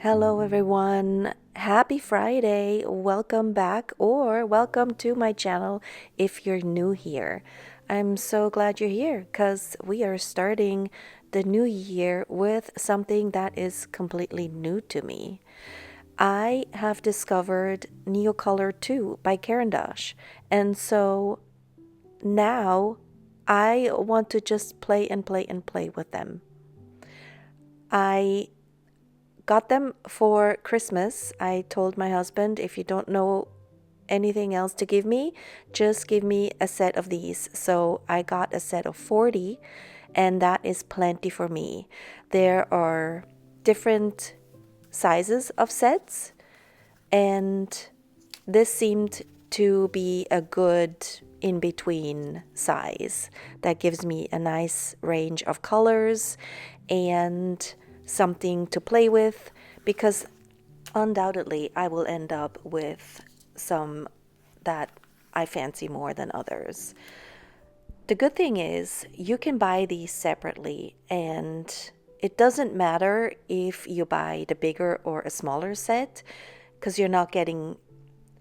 Hello, everyone. Happy Friday. Welcome back or welcome to my channel if you're new here. I'm so glad you're here because we are starting the new year with something that is completely new to me. I have discovered Neocolor II by Caran, and so now I want to just play and play and play with them. I got them for Christmas. I told my husband, if you don't know anything else to give me, just give me a set of these. So I got a set of 40, and that is plenty for me. There are different sizes of sets, and this seemed to be a good in-between size that gives me a nice range of colors and something to play with, because undoubtedly I will end up with some that I fancy more than others. The good thing is you can buy these separately, and it doesn't matter if you buy the bigger or a smaller set, because you're not getting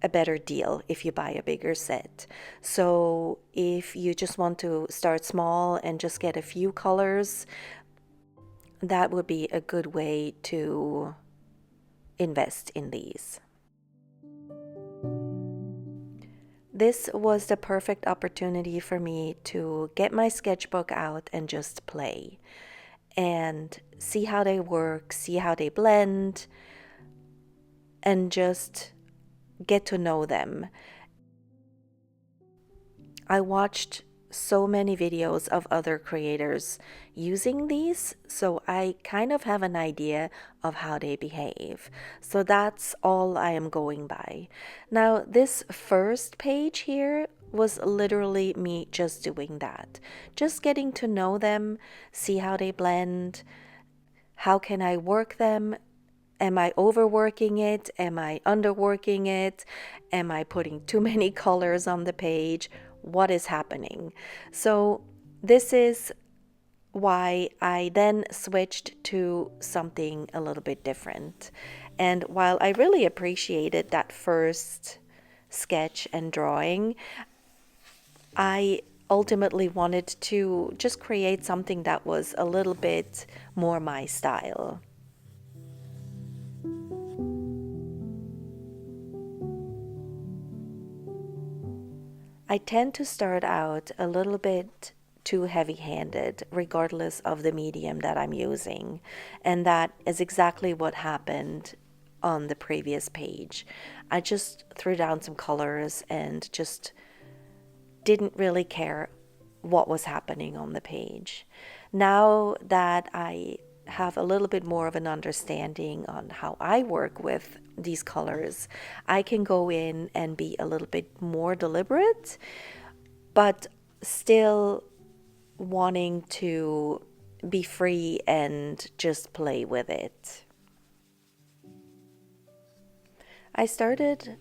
a better deal if you buy a bigger set. So if you just want to start small and just get a few colors, that would be a good way to invest in these. This was the perfect opportunity for me to get my sketchbook out and just play and see how they work, see how they blend, and just get to know them. I watched so many videos of other creators using these, so I kind of have an idea of how they behave. So that's all I am going by. Now, this first page here was literally me just doing that. Just getting to know them, see how they blend, how can I work them. Am I overworking it? Am I underworking it? Am I putting too many colors on the page? What is happening? So this is why I then switched to something a little bit different. And while I really appreciated that first sketch and drawing, I ultimately wanted to just create something that was a little bit more my style. I tend to start out a little bit too heavy-handed, regardless of the medium that I'm using. And that is exactly what happened on the previous page. I just threw down some colors and just didn't really care what was happening on the page. Now that I have a little bit more of an understanding on how I work with these colors, I can go in and be a little bit more deliberate, but still wanting to be free and just play with it. I started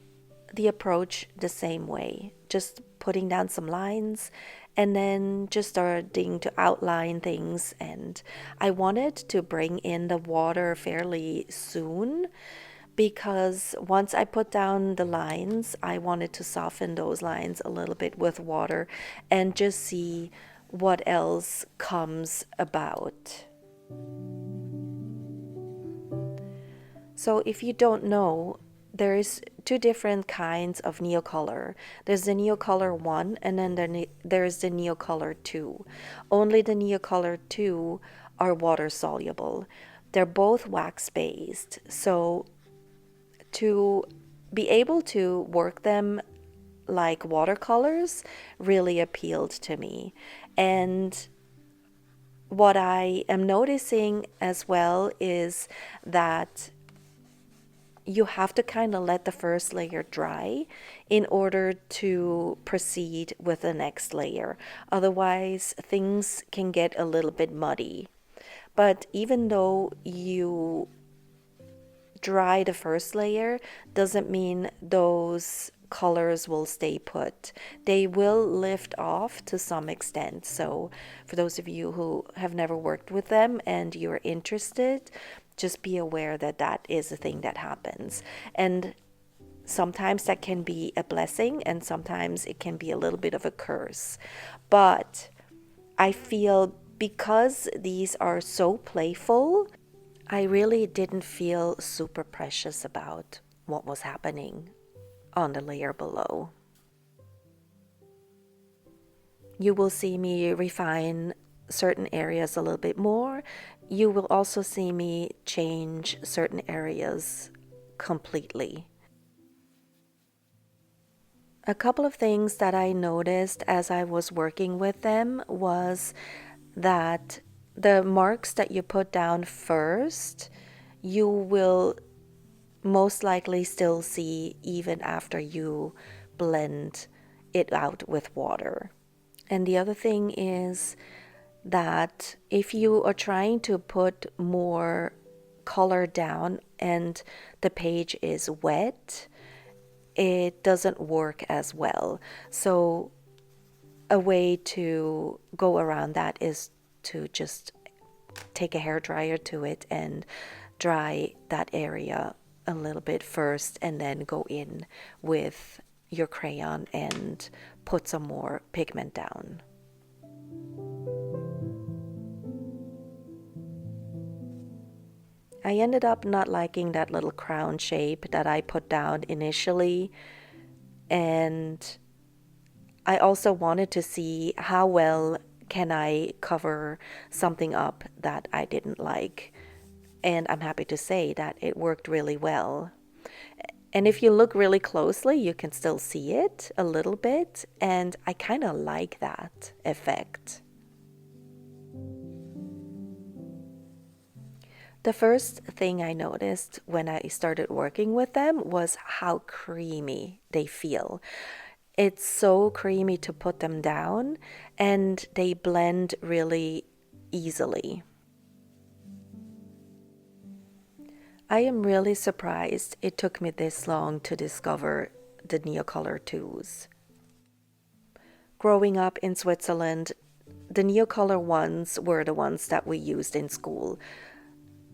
the approach the same way, just putting down some lines and then just starting to outline things. And I wanted to bring in the water fairly soon, because once I put down the lines, I wanted to soften those lines a little bit with water and just see what else comes about. So if you don't know, there's two different kinds of Neocolor. There's the Neocolor I, and then there's the Neocolor II. Only the Neocolor II are water soluble. They're both wax based. So to be able to work them like watercolors really appealed to me. And what I am noticing as well is that you have to kind of let the first layer dry in order to proceed with the next layer. Otherwise, things can get a little bit muddy. But even though you dry the first layer, doesn't mean those colors will stay put. They will lift off to some extent. So for those of you who have never worked with them and you're interested, just be aware that that is a thing that happens. And sometimes that can be a blessing, and sometimes it can be a little bit of a curse. But I feel because these are so playful, I really didn't feel super precious about what was happening on the layer below. You will see me refine certain areas a little bit more. You will also see me change certain areas completely. A couple of things that I noticed as I was working with them was that the marks that you put down first, you will most likely still see even after you blend it out with water. And the other thing is that if you are trying to put more color down and the page is wet, it doesn't work as well. So a way to go around that is to just take a hairdryer to it and dry that area a little bit first, and then go in with your crayon and put some more pigment down. I ended up not liking that little crown shape that I put down initially, and I also wanted to see how well can I cover something up that I didn't like. And I'm happy to say that it worked really well. And if you look really closely, you can still see it a little bit, and I kind of like that effect. The first thing I noticed when I started working with them was how creamy they feel. It's so creamy to put them down, and they blend really easily. I am really surprised it took me this long to discover the Neocolor IIs. Growing up in Switzerland, the Neocolor ones were the ones that we used in school,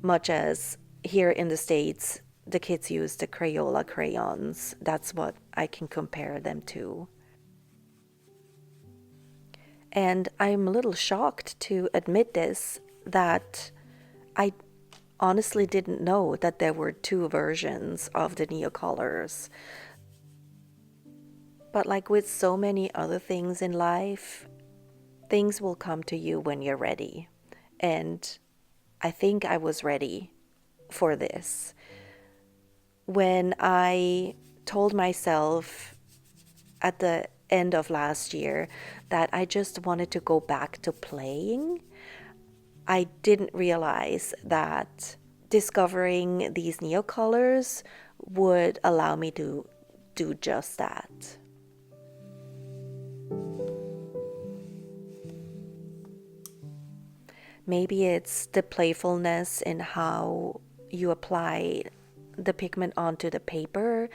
much as here in the States, the kids use the Crayola crayons. That's what I can compare them to. And I'm a little shocked to admit this, that I honestly didn't know that there were two versions of the Neocolors. But like with so many other things in life, things will come to you when you're ready. And I think I was ready for this. When I told myself at the end of last year that I just wanted to go back to playing, I didn't realize that discovering these Neocolors would allow me to do just that. Maybe it's the playfulness in how you apply the pigment onto the paper.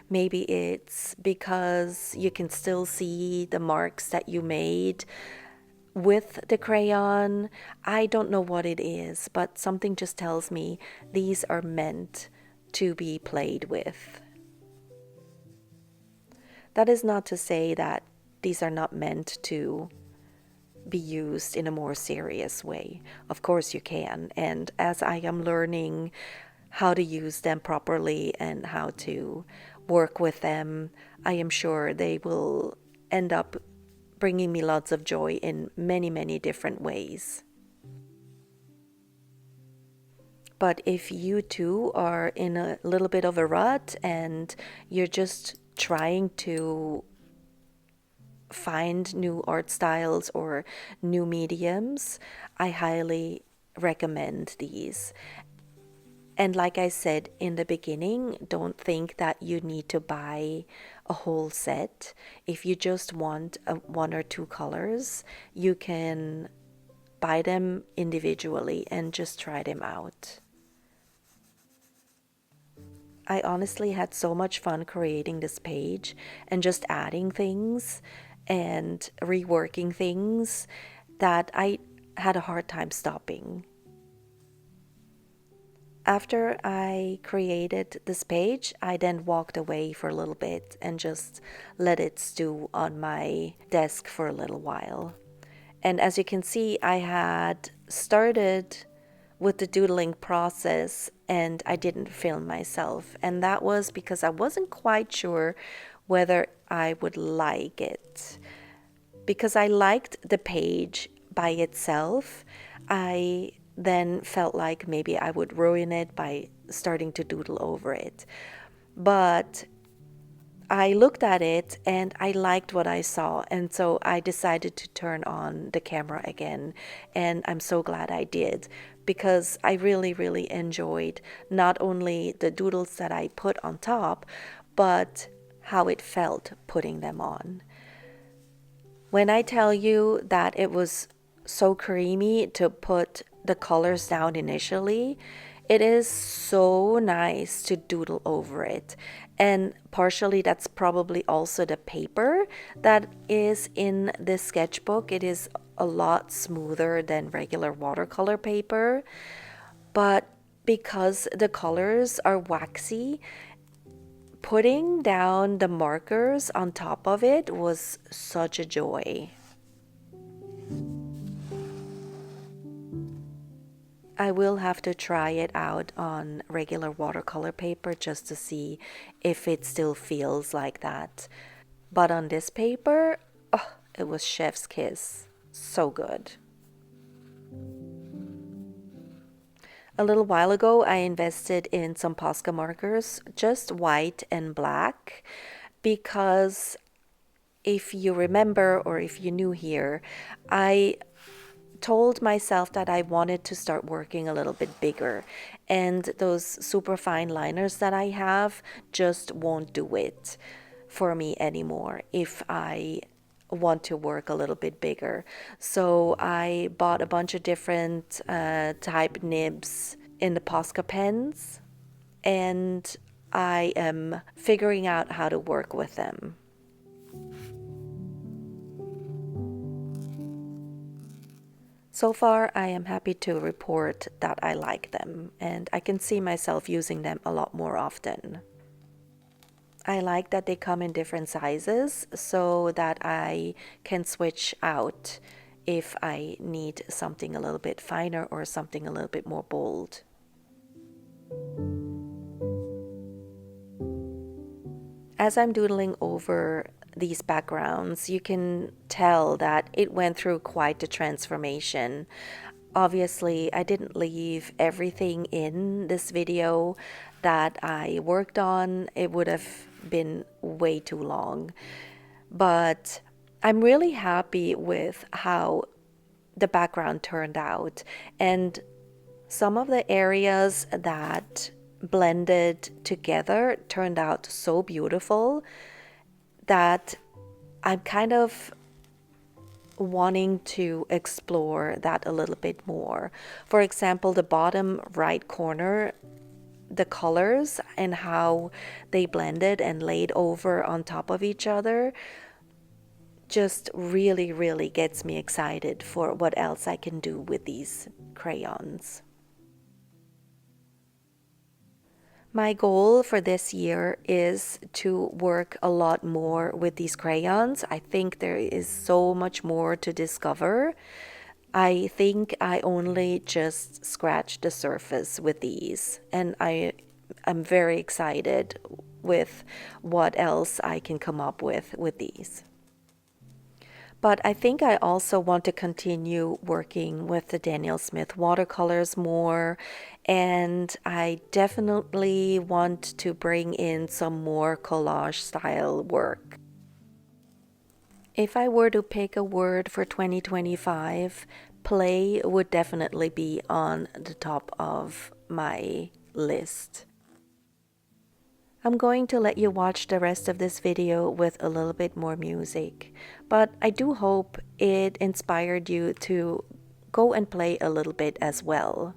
Maybe it's because you can still see the marks that you made with the crayon. I don't know what it is, but something just tells me these are meant to be played with. That is not to say that these are not meant to be used in a more serious way. Of course you can, and as I am learning how to use them properly and how to work with them, I am sure they will end up bringing me lots of joy in many, many different ways. But if you too are in a little bit of a rut and you're just trying to find new art styles or new mediums, I highly recommend these. And like I said in the beginning, don't think that you need to buy a whole set. If you just want one or two colors, you can buy them individually and just try them out. I honestly had so much fun creating this page and just adding things and reworking things that I had a hard time stopping. After I created this page, I then walked away for a little bit and just let it stew on my desk for a little while. And as you can see, I had started with the doodling process and I didn't film myself. And that was because I wasn't quite sure whether I would like it. Because I liked the page by itself, I then felt like maybe I would ruin it by starting to doodle over it. But I looked at it and I liked what I saw, and so I decided to turn on the camera again, and I'm so glad I did because I really, really enjoyed not only the doodles that I put on top, but how it felt putting them on. When I tell you that it was so creamy to put the colors down initially, it is so nice to doodle over it. And partially that's probably also the paper that is in this sketchbook. It is a lot smoother than regular watercolor paper, but because the colors are waxy, putting down the markers on top of it was such a joy. I will have to try it out on regular watercolor paper just to see if it still feels like that. But on this paper, oh, it was chef's kiss. So good. A little while ago, I invested in some Posca markers, just white and black, because if you remember or if you're new here, I told myself that I wanted to start working a little bit bigger, and those super fine liners that I have just won't do it for me anymore if I want to work a little bit bigger. So I bought a bunch of different type nibs in the Posca pens, and I am figuring out how to work with them. So far, I am happy to report that I like them, and I can see myself using them a lot more often. I like that they come in different sizes so that I can switch out if I need something a little bit finer or something a little bit more bold. As I'm doodling over these backgrounds, you can tell that it went through quite the transformation. Obviously, I didn't leave everything in this video that I worked on. It would have been way too long. But I'm really happy with how the background turned out. And some of the areas that blended together turned out so beautiful that I'm kind of wanting to explore that a little bit more. For example, the bottom right corner, the colors and how they blended and laid over on top of each other just really, really gets me excited for what else I can do with these crayons. My goal for this year is to work a lot more with these crayons. I think there is so much more to discover. I think I only just scratched the surface with these, and I'm very excited with what else I can come up with these. But I think I also want to continue working with the Daniel Smith watercolors more, and I definitely want to bring in some more collage style work. If I were to pick a word for 2025, play would definitely be on the top of my list. I'm going to let you watch the rest of this video with a little bit more music, but I do hope it inspired you to go and play a little bit as well.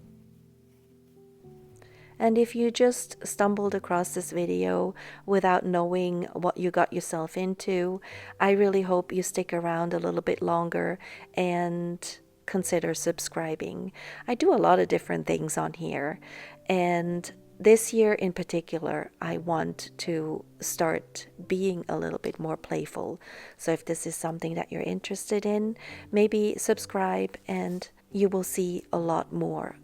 And if you just stumbled across this video without knowing what you got yourself into, I really hope you stick around a little bit longer and consider subscribing. I do a lot of different things on here, and this year in particular, I want to start being a little bit more playful. So if this is something that you're interested in, maybe subscribe and you will see a lot more.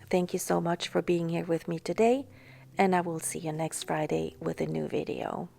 Thank you so much for being here with me today, and I will see you next Friday with a new video.